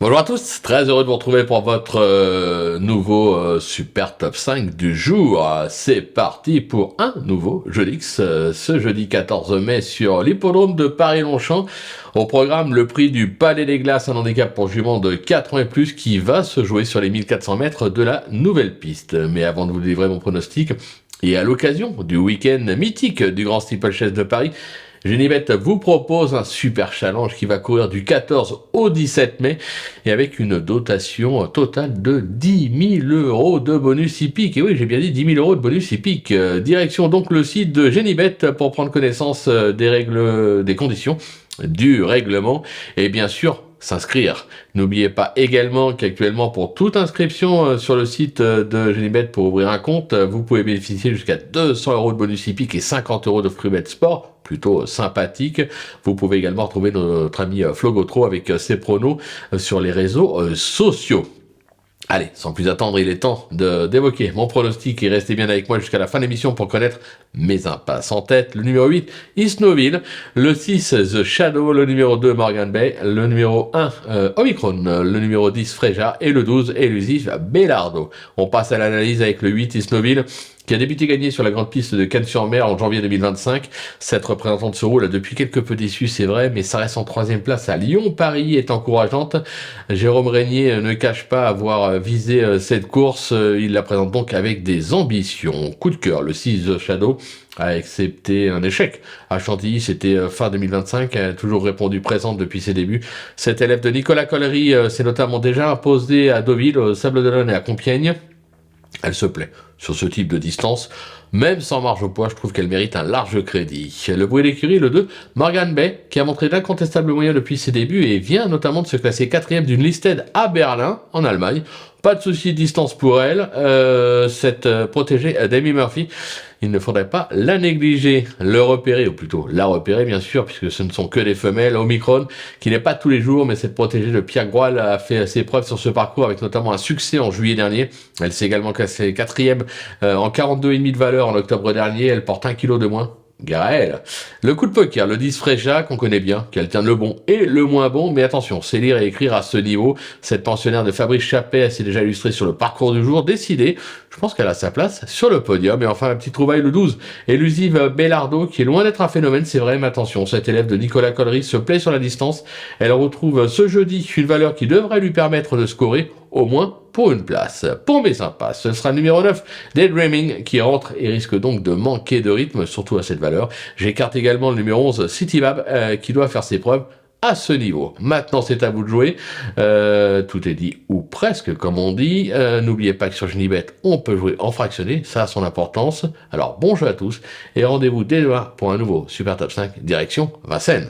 Bonjour à tous, très heureux de vous retrouver pour votre nouveau super top 5 du jour. C'est parti pour un nouveau Jeudix, ce jeudi 14 mai sur l'hippodrome de Paris-Longchamp. Au programme, le prix du Palais des Glaces, un handicap pour jument de 4 ans et plus qui va se jouer sur les 1400 mètres de la nouvelle piste. Mais avant de vous livrer mon pronostic, et à l'occasion du week-end mythique du Grand Steeplechase de Paris, Genibet vous propose un super challenge qui va courir du 14 au 17 mai et avec une dotation totale de 10 000 euros de bonus hippique. Et oui, j'ai bien dit 10 000 euros de bonus hippique. Direction donc le site de Genibet pour prendre connaissance des règles, des conditions du règlement et bien sûr s'inscrire. N'oubliez pas également qu'actuellement pour toute inscription sur le site de Genibet pour ouvrir un compte, vous pouvez bénéficier jusqu'à 200 euros de bonus hippique et 50 euros de FreeBet Sport. Plutôt sympathique. Vous pouvez également retrouver notre ami Flo Gautreau avec ses pronos sur les réseaux sociaux. Allez, sans plus attendre, il est temps d'évoquer mon pronostic et restez bien avec moi jusqu'à la fin de l'émission pour connaître mes impasses. En tête, le numéro 8, Isnoville, le 6, The Shadow, le numéro 2, Morgan Bay, le numéro 1, Omicron, le numéro 10, Freja et le 12, Elusif, Bellardo. On passe à l'analyse avec le 8, Isnoville, qui a débuté gagné sur la grande piste de Cannes-sur-Mer en janvier 2025. Cette représentante se roule depuis quelque peu déçue, c'est vrai, mais ça reste en troisième place à Lyon-Paris est encourageante. Jérôme Régnier ne cache pas avoir visé cette course. Il la présente donc avec des ambitions. Coup de cœur, le 6 The Shadow a accepté un échec à Chantilly, c'était fin 2025, elle a toujours répondu présente depuis ses débuts. Cet élève de Nicolas Collery s'est notamment déjà imposé à Deauville, au Sable-d'Olonne et à Compiègne. Elle se plaît sur ce type de distance, même sans marge au poids, je trouve qu'elle mérite un large crédit. Le bruit d'écurie, le 2, Morgan Bay, qui a montré d'incontestables moyens depuis ses débuts et vient notamment de se classer 4e d'une listed à Berlin, en Allemagne. Pas de souci de distance pour elle, cette protégée d'Amy Murphy. Il ne faudrait pas la négliger, le repérer, ou plutôt la repérer bien sûr, puisque ce ne sont que des femelles. Omicron, qui n'est pas tous les jours, mais cette protégée de Pierre Groil a fait ses preuves sur ce parcours avec notamment un succès en juillet dernier. Elle s'est également classée 4e en 42,5 de valeur en octobre dernier. Elle porte 1 kg de moins. Gaël. Le coup de poker, le 10 Freja, qu'on connaît bien, qui alterne le bon et le moins bon, mais attention, c'est lire et écrire à ce niveau. Cette pensionnaire de Fabrice Chappet s'est déjà illustrée sur le parcours du jour, décidée. Je pense qu'elle a sa place sur le podium. Et enfin, la petite trouvaille, le 12, Elusive Bellardo, qui est loin d'être un phénomène, c'est vrai, mais attention, cette élève de Nicolas Collery se plaît sur la distance. Elle retrouve ce jeudi une valeur qui devrait lui permettre de scorer au moins pour une place. Pour mes impasses, ce sera le numéro 9, Daydreaming, qui rentre et risque donc de manquer de rythme, surtout à cette valeur. J'écarte également le numéro 11, Citybab, qui doit faire ses preuves à ce niveau. Maintenant, c'est à vous de jouer. Tout est dit, ou presque, comme on dit. N'oubliez pas que sur Genibet, on peut jouer en fractionné, ça a son importance. Alors, bon jeu à tous, et rendez-vous dès demain pour un nouveau Super Top 5, direction Vincennes.